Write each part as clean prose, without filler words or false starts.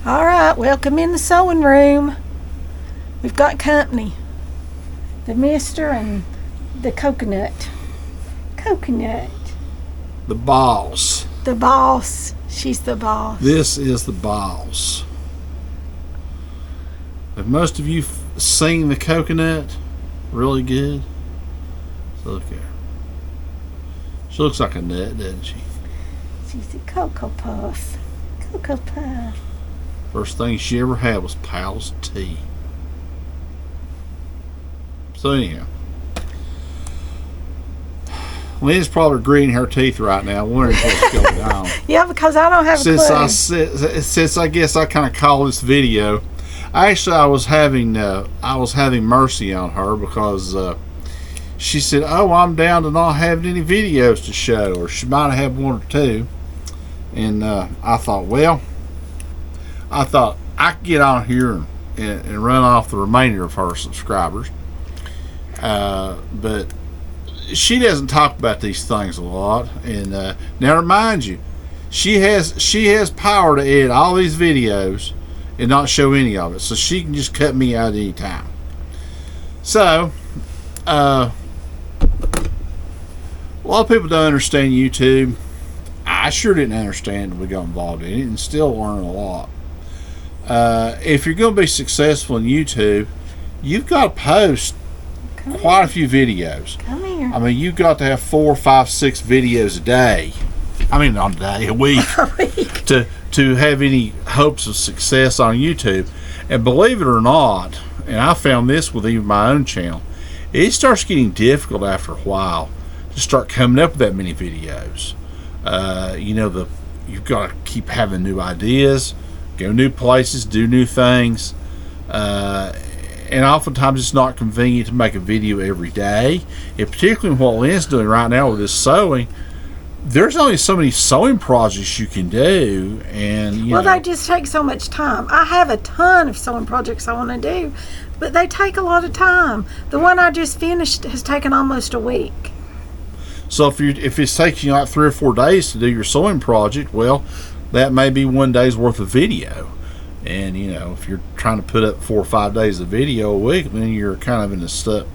All right, welcome in the sewing room. We've got company. The mister and the coconut. Coconut. The boss. The boss. She's the boss. This is the boss. Have most of you seen the coconut? Really good? So look at her. She looks like a nut, doesn't she? She's a Cocoa Puff. Cocoa Puff. First thing she ever had was Pal's tea. So anyhow, Lynn's probably gritting her teeth right now, wondering what's going on. Yeah, because I don't have a clue. Since I guess I kind of call this video. Actually, I was having mercy on her because she said, "Oh, I'm down to not having any videos to show," or she might have one or two. And I thought, I could get on here and run off the remainder of her subscribers. But she doesn't talk about these things a lot. And now, remind you, she has power to edit all these videos and not show any of it, so she can just cut me out at any time. So, a lot of people don't understand YouTube. I sure didn't understand until we got involved in it, and still learn a lot. If you're going to be successful in YouTube, you've got to post quite a few videos. Come here. I mean, you've got to have 4, 5, 6 videos a day. I mean, not a day, a week. A week. To have any hopes of success on YouTube. And believe it or not, and I found this with even my own channel, it starts getting difficult after a while to start coming up with that many videos. You've got to keep having new ideas, go new places, do new things, and oftentimes it's not convenient to make a video every day. And particularly what Lynn's doing right now with this sewing, there's only so many sewing projects you can do, and they just take so much time. I have a ton of sewing projects I want to do, but they take a lot of time. The one I just finished has taken almost a week. So if it's taking you like 3 or 4 days to do your sewing project, well, that may be one day's worth of video. And if you're trying to put up 4 or 5 days of video a week, then you're kind of in a stuck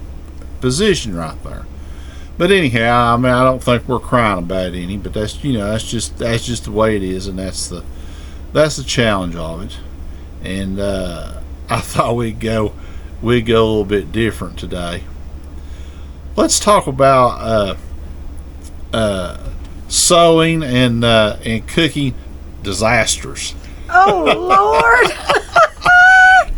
position right there. But anyhow, I mean, I don't think we're crying about any, but that's just the way it is, and that's the challenge of it. And I thought we'd go a little bit different today. Let's talk about sewing and cooking disasters. Oh Lord!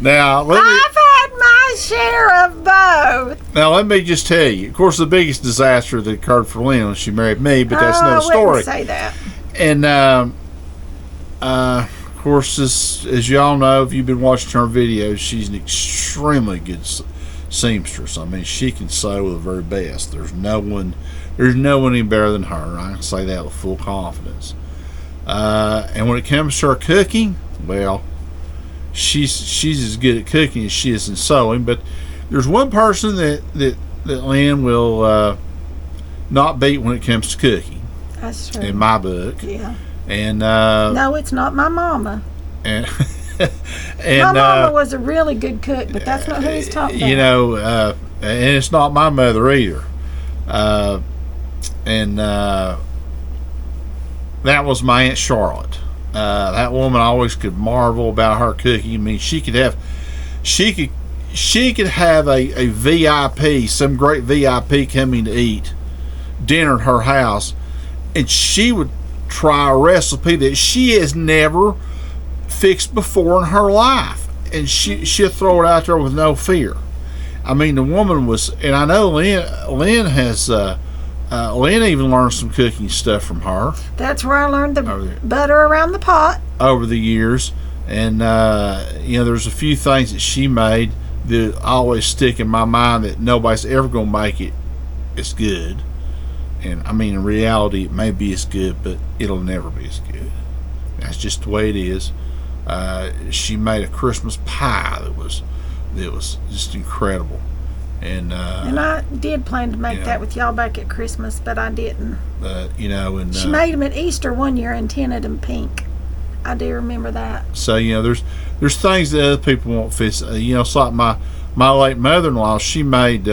Now I've had my share of both. Now let me just tell you. Of course, the biggest disaster that occurred for Lynn when she married me, but that's another story. I wouldn't say that. And of course, as y'all know, if you've been watching her videos, she's an extremely good seamstress. I mean, she can sew with the very best. There's no one any better than her. I can say that with full confidence. And when it comes to her cooking, well, she's as good at cooking as she is in sewing. But there's one person that Lynn will not beat when it comes to cooking. That's true. In my book. Yeah. And no, it's not my mama. And my mama was a really good cook, but that's not who he's talking about. And it's not my mother either. That was my Aunt Charlotte. That woman, I always could marvel about her cooking. I mean, she could have a VIP, some great VIP coming to eat dinner at her house, and she would try a recipe that she has never fixed before in her life, and she'll throw it out there with no fear. I mean, the woman was, and I know Lynn has. Lynn even learned some cooking stuff from her. That's where I learned the butter around the pot over the years, and there's a few things that she made that always stick in my mind that nobody's ever gonna make it as good. And I mean, in reality, it may be as good, but it'll never be as good. That's just the way it is. She made a Christmas pie that was just incredible. And I did plan to make that with y'all back at Christmas, but I didn't. And she made them at Easter one year and tinted them pink. I do remember that. So there's things that other people won't fix. It's like my late mother-in-law. She made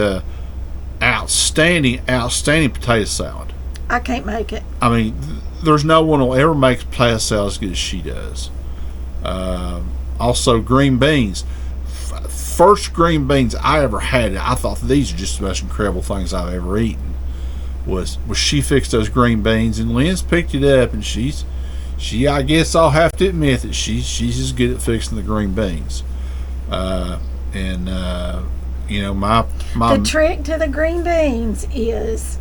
outstanding potato salad. I can't make it. I mean, there's no one will ever make potato salad as good as she does. Also, green beans. First green beans I ever had, I thought these are just the most incredible things I've ever eaten. Was she fixed those green beans, and Lynn's picked it up, and she I guess I'll have to admit that she's as good at fixing the green beans. My The trick to the green beans is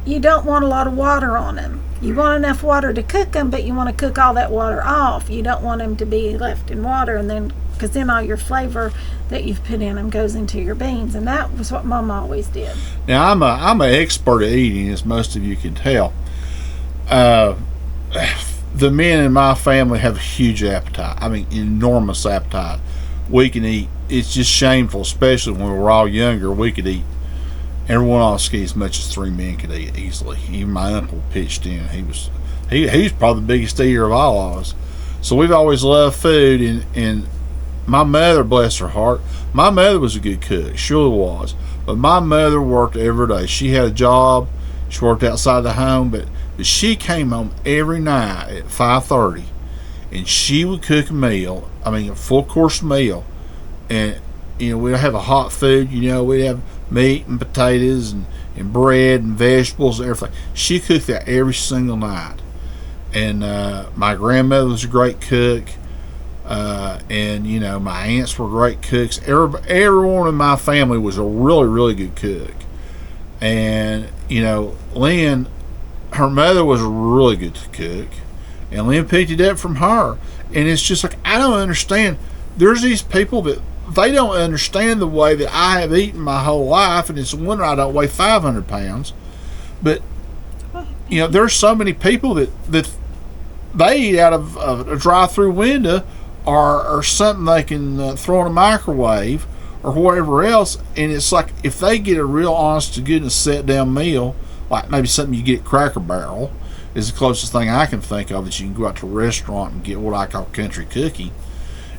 you don't want a lot of water on them. You want enough water to cook them, but you want to cook all that water off. You don't want them to be left in water, and then because then all your flavor that you've put in them goes into your beans, and that was what Mama always did. Now I'm an expert at eating, as most of you can tell. The men in my family have a huge appetite. I mean, enormous appetite. We can eat. It's just shameful, especially when we were all younger. We could eat. Everyone on ski as much as 3 men could eat easily. Even my uncle pitched in. He was probably the biggest eater of all of us. So we've always loved food. And my mother, bless her heart, my mother was a good cook. Sure was. But my mother worked every day. She had a job. She worked outside the home, but she came home every night at 5:30, and she would cook a meal. I mean, a full course meal, and we'd have a hot food. We'd have meat and potatoes and bread and vegetables and everything. She cooked that every single night. And my grandmother was a great cook, and my aunts were great cooks. Everyone in my family was a really, really good cook. And Lynn, her mother was really good to cook, and Lynn picked it up from her. And it's just like, I don't understand. There's these people that they don't understand the way that I have eaten my whole life, and it's a wonder I don't weigh 500 pounds. But there's so many people that they eat out of a drive-through window or something they can throw in a microwave or whatever else. And it's like, if they get a real honest to goodness set down meal, like maybe something you get at Cracker Barrel is the closest thing I can think of that you can go out to a restaurant and get what I call country cookie.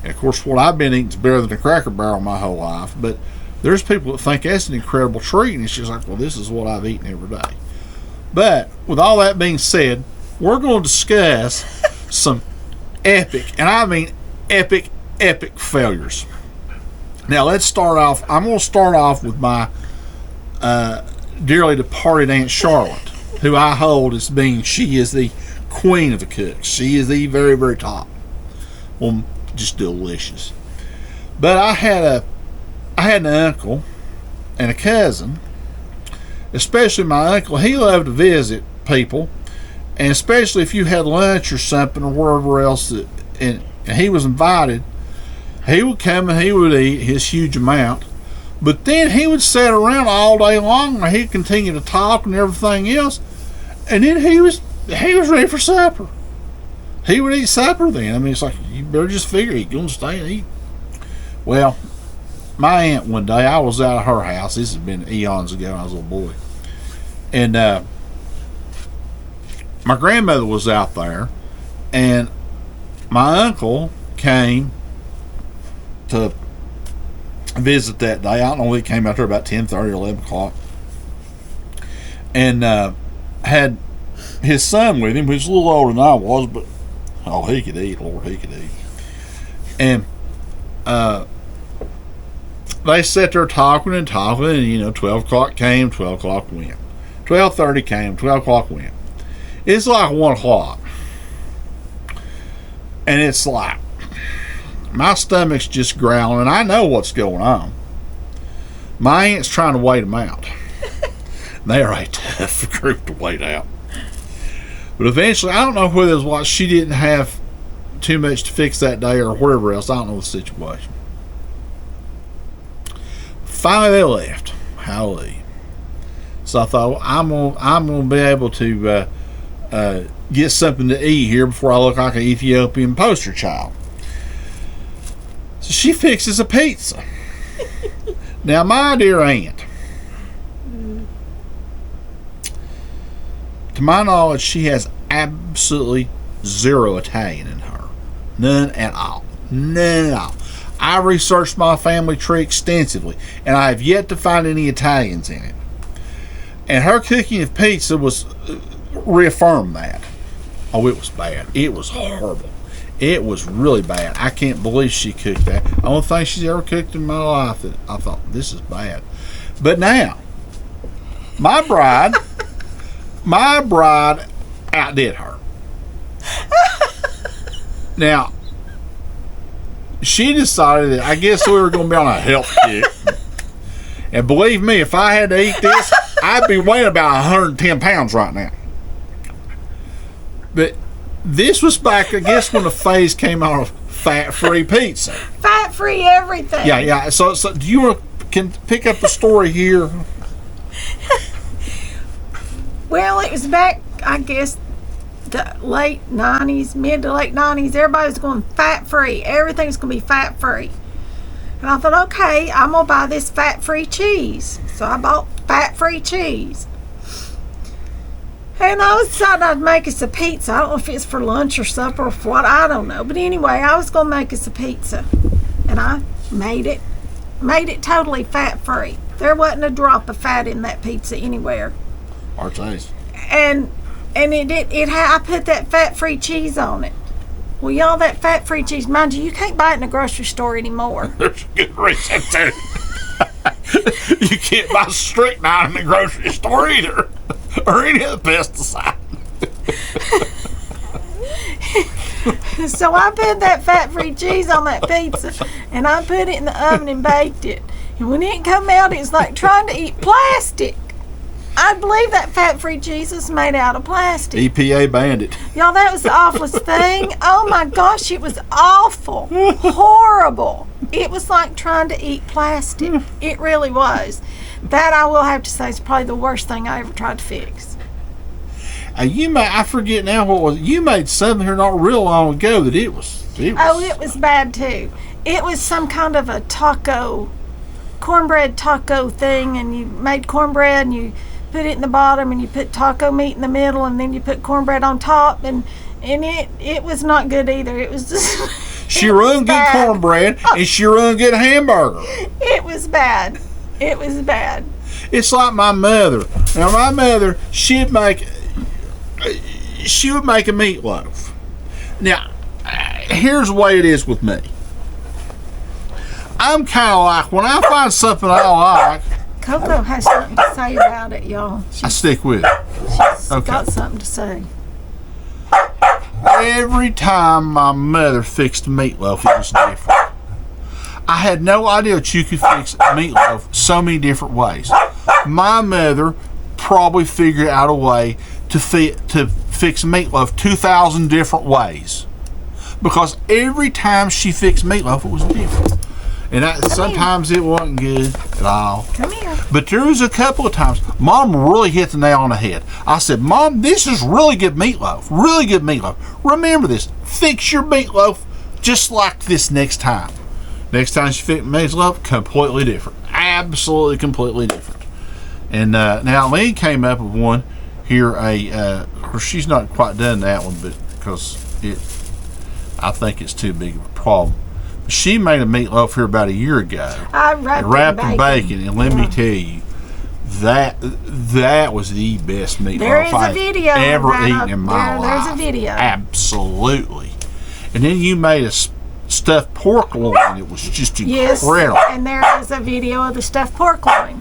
And of course, what I've been eating is better than a Cracker Barrel my whole life. But there's people that think that's an incredible treat, and it's just like, well, this is what I've eaten every day. But with all that being said, we're going to discuss some epic, and I mean epic failures. Now let's start off. I'm going to start off with my dearly departed Aunt Charlotte, who I hold as being, she is the queen of the cooks. She is the very, very top. Well, just delicious. But I had an uncle and a cousin, especially my uncle. He loved to visit people, and especially if you had lunch or something or wherever else, and he was invited, he would come and he would eat his huge amount. But then he would sit around all day long, and he'd continue to talk and everything else, and then he was ready for supper. He would eat supper then. I mean, it's like, you better just figure he's going to stay and eat. Well, my aunt one day, I was out of her house. This has been eons ago when I was a little boy. And my grandmother was out there, and my uncle came to visit that day. I don't know, he came out there about 10:30 or 11 o'clock. And had his son with him, who's a little older than I was, but he could eat, Lord, he could eat. And they sat there talking, and 12 o'clock came, 12 o'clock went. 12:30 came, 12 o'clock went. It's like 1 o'clock. And it's like, my stomach's just growling, and I know what's going on. My aunt's trying to wait them out. They are a tough group to wait out. But eventually, I don't know whether it was what she didn't have too much to fix that day or whatever else. I don't know the situation. Finally, they left. Hallelujah. So I thought, I'm gonna be able to get something to eat here before I look like an Ethiopian poster child. So she fixes a pizza. Now, my dear aunt, to my knowledge, she has absolutely zero Italian in her. None at all. None at all. I researched my family tree extensively, and I have yet to find any Italians in it. And her cooking of pizza was reaffirmed that. Oh, it was bad. It was horrible. It was really bad. I can't believe she cooked that. The only thing she's ever cooked in my life that I thought, this is bad. But now, my bride outdid her. Now, she decided that I guess we were going to be on a health kick. And believe me, if I had to eat this, I'd be weighing about 110 pounds right now. But this was back, I guess, when the phase came out of fat-free pizza. Fat-free everything. Yeah. So do you can pick up the story here? Well, it was back, I guess, the late 90s, mid to late 90s. Everybody was going fat-free. Everything's going to be fat-free. And I thought, okay, I'm going to buy this fat-free cheese. So I bought fat-free cheese. And I decided I'd make us a pizza. I don't know if it's for lunch or supper or for what, I don't know. But anyway, I was going to make us a pizza. And I made it totally fat-free. There wasn't a drop of fat in that pizza anywhere. Our taste. And I put that fat-free cheese on it. Well, y'all, that fat-free cheese, mind you can't buy it in a grocery store anymore. There's a good reason too. You can't buy strychnine in the grocery store either. Or any other pesticide. So I put that fat-free cheese on that pizza, and I put it in the oven and baked it. And when it come out, it's like trying to eat plastic. I believe that fat-free cheese was made out of plastic. EPA banned it. Y'all, that was the awfulest thing. Oh my gosh, it was awful. Horrible. It was like trying to eat plastic. It really was. That, I will have to say, is probably the worst thing I ever tried to fix. I forget now what was. You made something here not real long ago that it was. Oh, it was bad too. It was some kind of a cornbread taco thing, and you made cornbread and you put it in the bottom and you put taco meat in the middle and then you put cornbread on top, and it was not good either. It was just she run good cornbread and she run good hamburger. It was bad. It was bad. It's like my mother. Now my mother, she would make a meatloaf. Now, here's the way it is with me. I'm kind of like, when I find something I like, Coco has something to say about it, y'all. I stick with it. She's got something to say. Every time my mother fixed a meatloaf, it was different. I had no idea that you could fix meatloaf so many different ways. My mother probably figured out a way to fix meatloaf 2,000 different ways, because every time she fixed meatloaf, it was different. And sometimes it wasn't good at all. Come here. But there was a couple of times Mom really hit the nail on the head. I said, Mom, this is really good meatloaf. Really good meatloaf. Remember this. Fix your meatloaf just like this next time. Next time she fixed meatloaf, completely different. Absolutely completely different. And now Lynn came up with one here. Of course, she's not quite done that one, but because I think it's too big of a problem. She made a meatloaf here about a year ago. I wrapped in bacon, and let me tell you, that was the best meatloaf I've ever eaten in my life. There's a video. Absolutely. And then you made a stuffed pork loin. It was just incredible. Yes, and there is a video of the stuffed pork loin.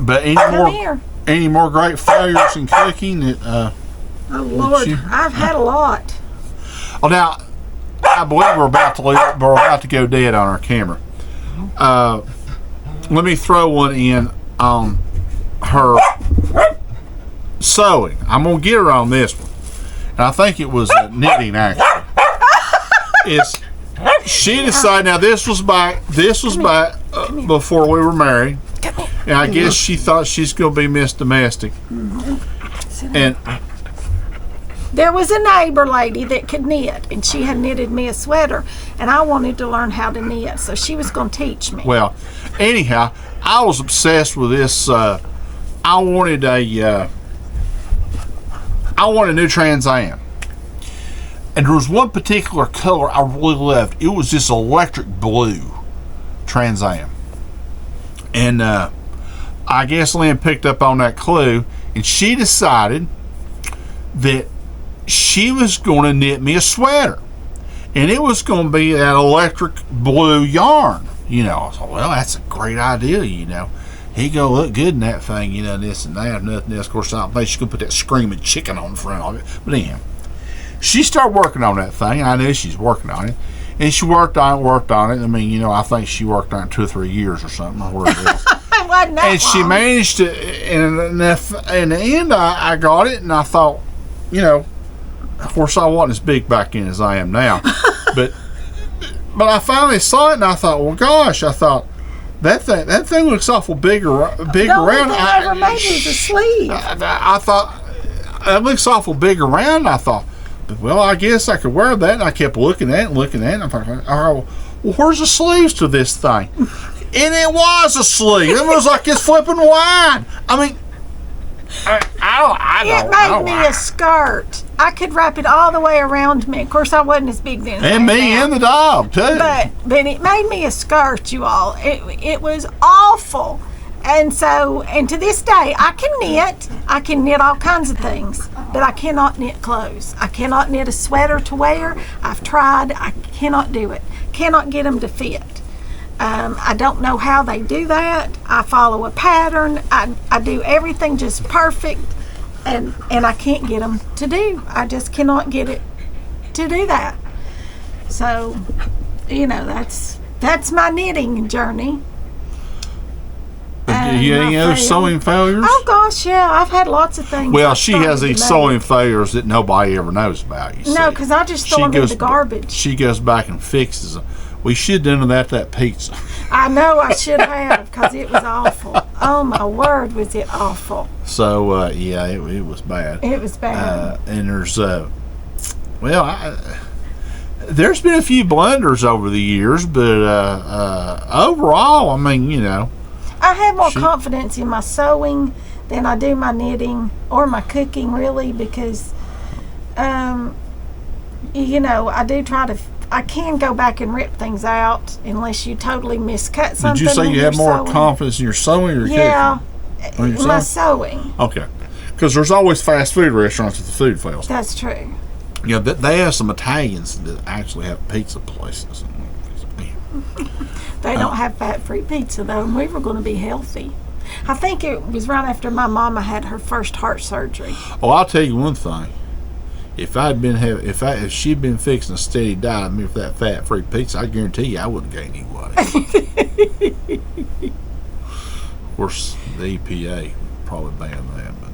But any more great failures in cooking? Oh Lord, I've had a lot. Oh, now I believe we're about to go dead on our camera. Let me throw one in on her sewing. I'm gonna get her on this one, and I think it was knitting actually. She decided. Now this was back before we were married, and I guess she thought she's gonna be Miss Domestic, and. There was a neighbor lady that could knit, and she had knitted me a sweater, and I wanted to learn how to knit, so she was going to teach me. Well, anyhow, I was obsessed with this. I wanted a new Trans Am. And there was one particular color I really loved. It was this electric blue Trans Am. And I guess Lynn picked up on that clue, and she decided that she was going to knit me a sweater. And it was going to be that electric blue yarn. I thought, well, that's a great idea, He go look good in that thing, this and that, nothing else. Of course, I don't think she's going to put that screaming chicken on the front of it. But anyhow, she started working on that thing. I knew she's working on it. And she worked on it. I mean, I think she worked on it 2 or 3 years or something, or whatever it is. And she managed to, and in the end, I got it, and I thought, of course, I wasn't as big back then as I am now. but I finally saw it, and I thought, well, gosh, that thing looks awful big around. The only thing I ever made was a sleeve. I thought, it looks awful big around. I thought, well, I guess I could wear that. And I kept looking at it, and I thought, oh, well, where's the sleeves to this thing? And it was a sleeve. It was like it's flipping wide. I mean, it made me a skirt. I could wrap it all the way around me. Of course, I wasn't as big then. And me and the dog, too. But it made me a skirt, you all. It was awful. And to this day, I can knit. I can knit all kinds of things, but I cannot knit clothes. I cannot knit a sweater to wear. I've tried. I cannot do it. Cannot get them to fit. I don't know how they do that. I follow a pattern. I do everything just perfect, and I can't get them to do. I just cannot get it to do that. So, that's my knitting journey. You any other sewing failures? Oh gosh, yeah, I've had lots of things. Well, she has these sewing failures that nobody ever knows about. No, because I just throw them in the garbage. She goes back and fixes them. We should have done that pizza. I know I should have, because it was awful. Oh my word, was it awful. So yeah, it was bad. It was bad. And there's there's been a few blunders over the years, but overall, I mean, I have more confidence in my sewing than I do my knitting or my cooking, really, because I do try to. I can go back and rip things out unless you totally miscut something. Did you say you have more confidence in your sewing or your cooking? Yeah, my sewing. Okay, because there's always fast food restaurants at the food fails. That's true. Yeah, they have some Italians that actually have pizza places. They don't have fat-free pizza, though, and we were going to be healthy. I think it was right after my mama had her first heart surgery. Oh, I'll tell you one thing. If she'd been fixing a steady diet of me for that fat-free pizza, I guarantee you I wouldn't gain any weight. Of course, the EPA probably banned that. But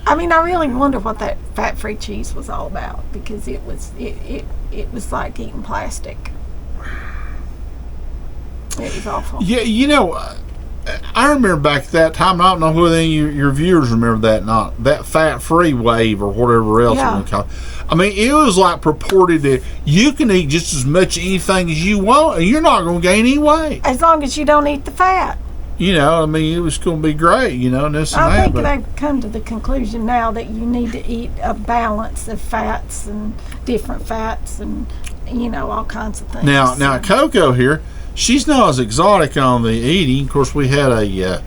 I mean, I really wonder what that fat-free cheese was all about, because it was like eating plastic. It was awful. Yeah, I remember back at that time, and I don't know whether any of your viewers remember that fat-free wave or whatever else you want to call it. I mean, it was like purported that you can eat just as much anything as you want, and you're not going to gain any weight. As long as you don't eat the fat. I mean, it was going to be great, and this and that. I think they've come to the conclusion now that you need to eat a balance of fats and different fats and, all kinds of things. Now, Coco here, she's not as exotic on the eating. Of course, we had a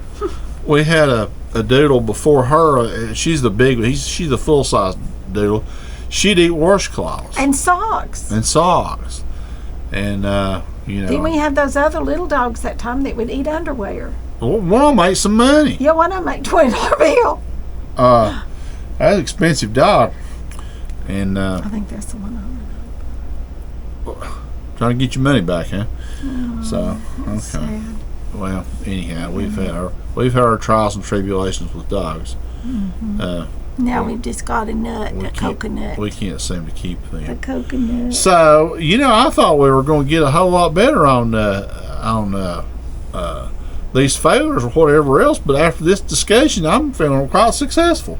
doodle before her. She's the big. She's the full size doodle. She'd eat washcloths and socks. And Didn't we have those other little dogs that time that would eat underwear? Well, one of them made some money. Yeah, one of them made $20 bill. That's an expensive dog. And I think that's the one. Trying to get your money back, huh? So okay. Sad. Well, anyhow, we've had our trials and tribulations with dogs. Mm-hmm. Now we've just got a coconut. We can't seem to keep them. A coconut. So I thought we were going to get a whole lot better on these failures or whatever else, but after this discussion, I'm feeling quite successful.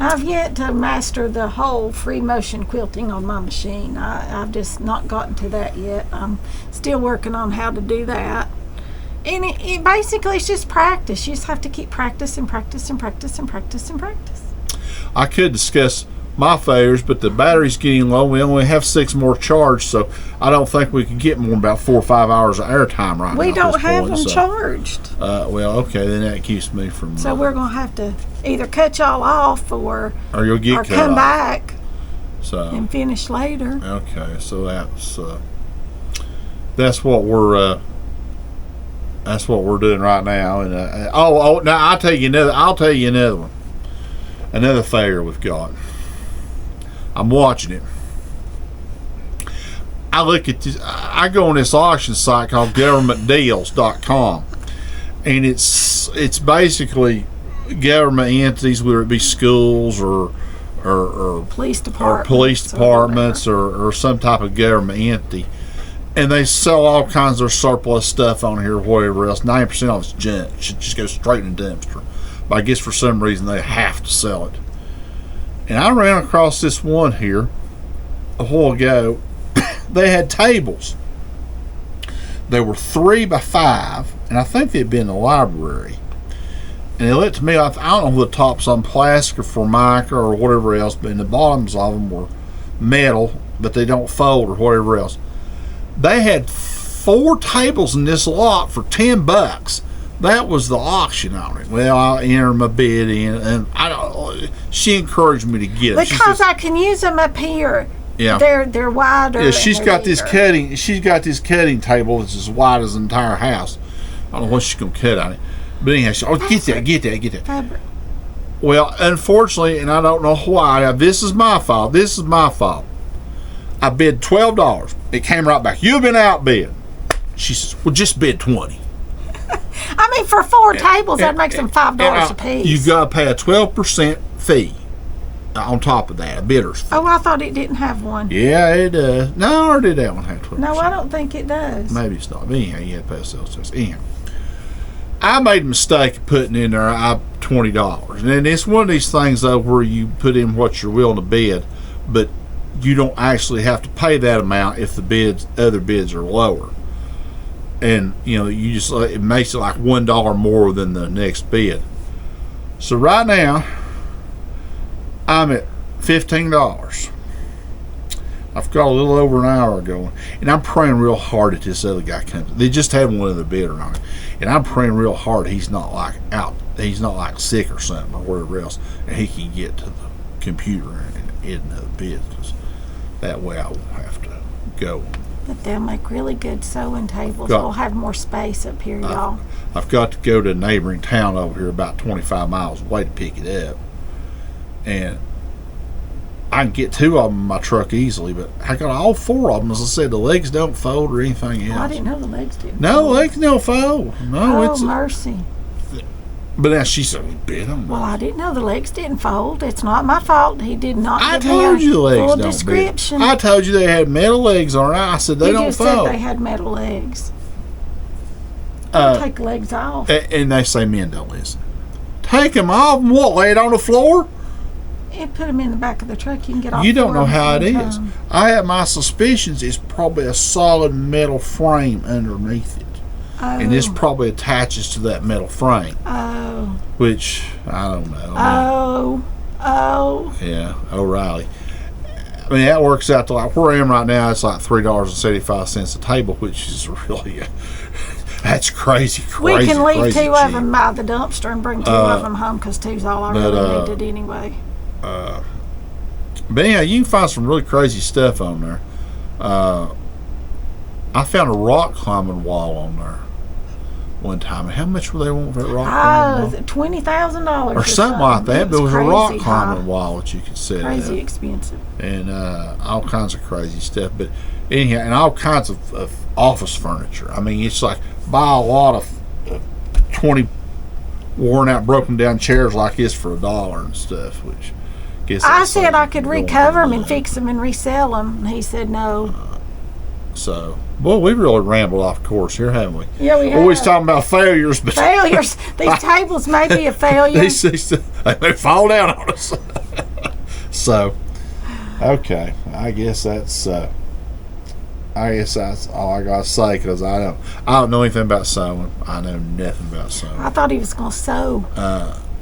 I've yet to master the whole free motion quilting on my machine. I've just not gotten to that yet. I'm still working on how to do that. And it basically it's just practice. You just have to keep practice and practice and practice and practice and practice. I could discuss my failures, but the battery's getting low. We only have 6 more charged, so I don't think we can get more than about 4 or 5 hours of airtime right now. We at don't this have point, them so, charged. well, okay, then that keeps me from. So we're going to have to either cut y'all off or you'll get cut come off. back So and finish later. okay, so that's what we're doing right now. And now I'll tell you another one, another failure we've got. I'm watching it. I look at this. I go on this auction site called governmentdeals.com, and it's basically government entities, whether it be schools or Police departments, or some type of government entity, and they sell all kinds of surplus stuff on here, or whatever else. 90% of it's junk. It should just go straight in the dumpster. But I guess for some reason they have to sell it. And I ran across this one here a while ago. They had tables. They were 3 by 5, and I think they'd been in the library. And they looked to me, I don't know if the top's on plastic or formica or whatever else, but in the bottoms of them were metal, but they don't fold or whatever else. They had 4 tables in this lot for $10. That was the auction on it. Well, I entered my bid in, and she encouraged me to get it. Because I can use them up here. Yeah, they're wider. Yeah, she's got this cutting table that's as wide as the entire house. I don't know what she's gonna cut on it, but anyhow, get that. Fabric. Well, unfortunately, and I don't know why. Now, this is my fault. I bid $12. It came right back. You've been outbid. She says, "Well, just bid 20." I mean, for 4 tables, that makes them $5 a piece. You got to pay a 12% fee on top of that, a bidder's fee. Oh, I thought it didn't have one. Yeah, it does. No, or did that one have 12%? No, I don't think it does. Maybe it's not. But anyhow, you had to pay a sales tax. Anyhow, I made a mistake of putting in there $20. And then it's one of these things, though, where you put in what you're willing to bid, but you don't actually have to pay that amount if the other bids are lower. And you just, it makes it like $1 more than the next bid. So right now I'm at $15. I've got a little over an hour going, and I'm praying real hard that this other guy comes. They just had one other bidder on it, and I'm praying real hard he's not like sick or something or whatever else, and he can get to the computer and edit another bid, because that way I won't have to go. But they'll make really good sewing tables. We'll have more space up here, y'all. I've got to go to a neighboring town over here about 25 miles away to pick it up. And I can get 2 of them in my truck easily, but I got all 4 of them. As I said, the legs don't fold or anything else. Oh, I didn't know the legs didn't No, fold. legs don't fold. No, Oh, mercy. But now she said, bid them. Well, I didn't know the legs didn't fold. It's not my fault. He did not I give told me you the legs full don't description. bid. I told you they had metal legs on it. I said they don't just fold. said they had metal legs. Take the legs off. And they say men don't listen. Take them off and what? Lay it on the floor? And put them in the back of the truck. You can get off. You don't know how it it is. I have my suspicions it's probably a solid metal frame underneath it. Oh. And this probably attaches to that metal frame. Oh. Which, I don't know. Oh. Yeah, O'Reilly. I mean, that works out to like where I am right now, it's like $3.75 a table, which is really, that's crazy. We can leave 2 of cheap. them by the dumpster and bring 2 of them home because 2's all I really needed anyway. But anyhow, you can find some really crazy stuff on there. I found a rock climbing wall on there one time. How much were they wanting for that rock climbing wall? $20,000 or something like that. But it was a rock climbing high. wall that you could set Crazy up. expensive. And all kinds of crazy stuff. But anyhow, and all kinds of office furniture. I mean, it's like buy a lot of 20 worn out, broken down chairs like this for $1 and stuff, which I said I could recover them and fix them and resell them. And he said no. So, boy, we really rambled off course here, haven't we? Yeah, we have. Always talking about failures, but failures. These tables may be a failure. they may fall down on us. So, okay, I guess that's all I gotta say, because I don't know anything about sewing. I know nothing about sewing. I thought he was gonna sew.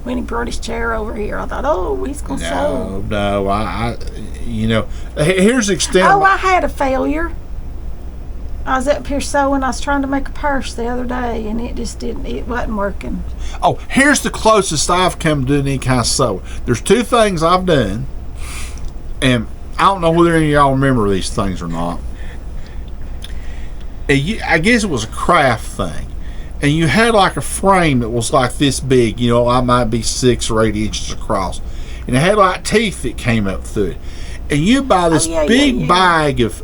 When he brought his chair over here, I thought, oh, he's going to sew. No, here's the extent. Oh, I had a failure. I was up here sewing. I was trying to make a purse the other day, and it wasn't working. Oh, here's the closest I've come to doing any kind of sewing. There's two things I've done, and I don't know whether any of y'all remember these things or not. I guess it was a craft thing. And you had like a frame that was like this big, I might be 6 or 8 inches across. And it had like teeth that came up through it. And you buy this big bag of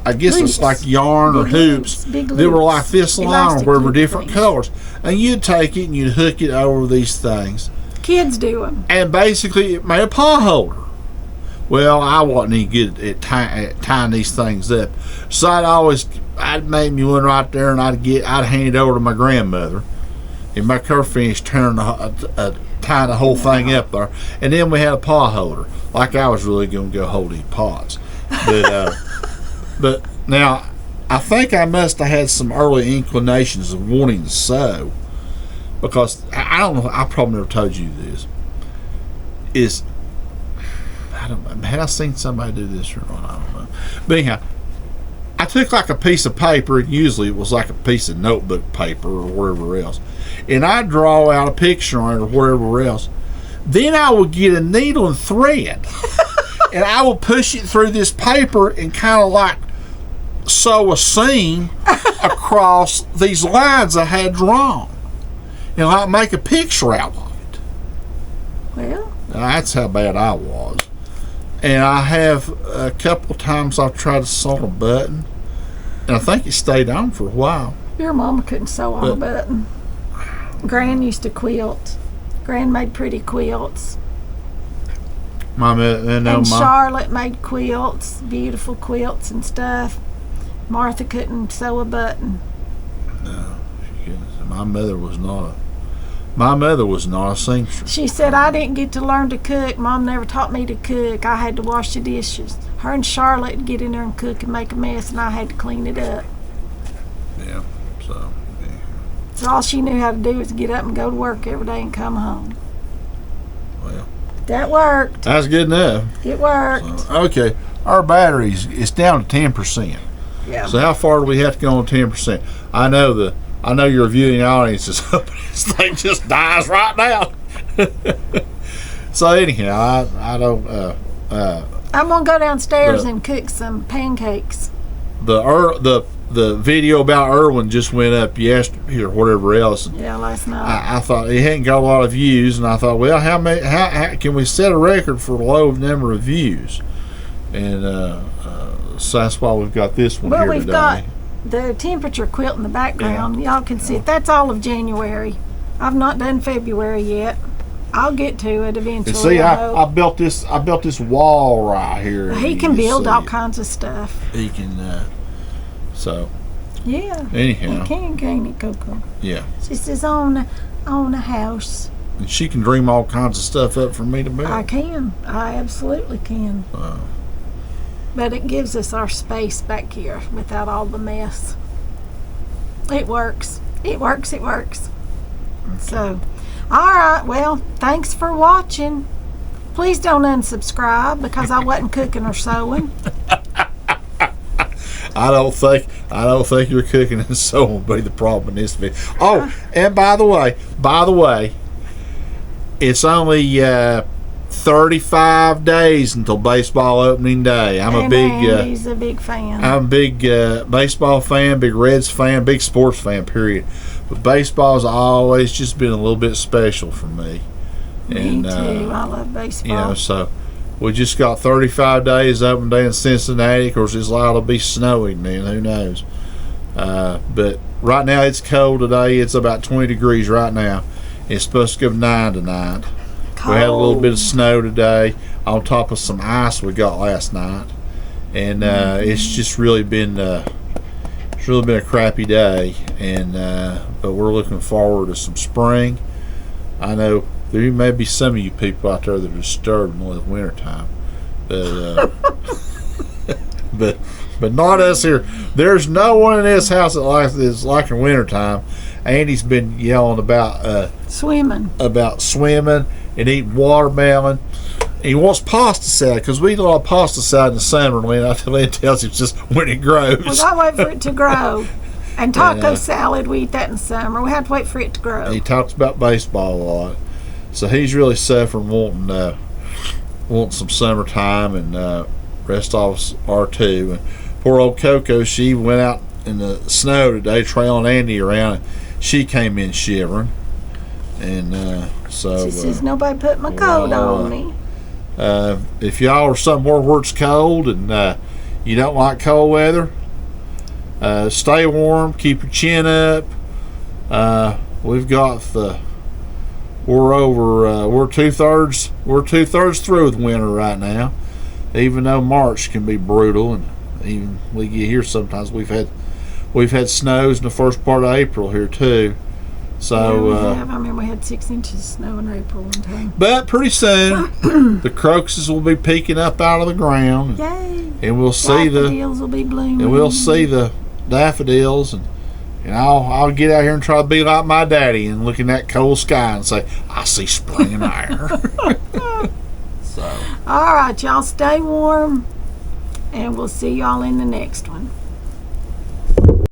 I guess Loops. it's like yarn or hoops Big that were like loops. this long Elastic where were loop different things. colors. And you'd take it and you'd hook it over these things. Kids do them. And basically it made a paw holder. Well, I wasn't any good at tying these things up. So I'd make me one right there, and I'd hand it over to my grandmother. And make her finish tying the whole thing up there. And then we had a paw holder. Like I was really going to go hold these paws. But now, I think I must have had some early inclinations of wanting to sew. Because, I don't know, I probably never told you this. I don't know. Had I seen somebody do this or not? I don't know. But anyhow, I took like a piece of paper, and usually it was like a piece of notebook paper or whatever else, and I'd draw out a picture on it or whatever else. Then I would get a needle and thread, and I would push it through this paper and kind of like sew a seam across these lines I had drawn. I'd make a picture out of it. Well, that's how bad I was. And I have a couple times I've tried to sew a button, and I think it stayed on for a while. your mama couldn't sew on a button. Gran used to quilt. Gran made pretty quilts. Charlotte made quilts, beautiful quilts and stuff. Martha couldn't sew a button. No, she couldn't. My mother was not a seamstress. She said, I didn't get to learn to cook. Mom never taught me to cook. I had to wash the dishes. Her and Charlotte would get in there and cook and make a mess, and I had to clean it up. Yeah, so. Yeah. So all she knew how to do was get up and go to work every day and come home. Well. That worked. That's good enough. It worked. So, okay, our batteries, it's down to 10%. Yeah. So how far do we have to go on 10%? I know your viewing audience is hoping this thing just dies right now. So anyhow, I don't. I'm gonna go downstairs and cook some pancakes. The video about Irwin just went up yesterday or whatever else. And yeah, last night. I thought it hadn't got a lot of views, and I thought, well, how can we set a record for a low number of views? And so that's why we've got this one here we've today. got the temperature quilt in the background. Y'all can see it. That's all of January. I've not done February yet. I'll get to it eventually. And see, I built this wall right here. He can build all kinds of stuff. He can. So. Yeah. Anyhow. He can, can't he, Coco? Yeah. She says own a house. And she can dream all kinds of stuff up for me to build. I can. I absolutely can. But it gives us our space back here without all the mess. It works. It works. It works. Okay. So, all right. Well, thanks for watching. Please don't unsubscribe because I wasn't cooking or sewing. I don't think your cooking and sewing will be the problem in this video. Oh, and by the way, it's only 35 days until baseball opening day. He's a big fan. I'm a big baseball fan, big Reds fan, big sports fan, period. But baseball's always just been a little bit special for me. Me too. I love baseball. So we just got 35 days open day in Cincinnati. Of course, it's liable to be snowing then. Who knows? But right now it's cold today. It's about 20 degrees right now. It's supposed to go 9 tonight. We had a little bit of snow today on top of some ice we got last night, and it's just really been a crappy day. And but we're looking forward to some spring. I know there may be some of you people out there that are disturbed in the wintertime, but but not us here. There's no one in this house that likes this like in wintertime. Andy's been yelling about swimming and eating watermelon. He wants pasta salad because we eat a lot of pasta salad in the summer. Lynn tells him just when it grows. We gotta wait for it to grow. And taco salad, we eat that in summer. We have to wait for it to grow. He talks about baseball a lot, so he's really suffering wanting some summertime, and rest of us are too. And poor old Coco, she went out in the snow today trailing Andy around, and she came in shivering. And so she says nobody put my coat on me. If y'all are somewhere where it's cold and you don't like cold weather, stay warm, keep your chin up. We're two-thirds through with winter right now, even though March can be brutal, and even we get here sometimes we've had snows in the first part of April here too. So I remember we had 6 inches of snow in April one time. But pretty soon the crocuses will be peeking up out of the ground. Yay! And we'll see daffodils will be blooming. And we'll see the daffodils, and I'll get out here and try to be like my daddy and look in that cold sky and say, I see spring in the air. So all right, y'all stay warm, and we'll see y'all in the next one.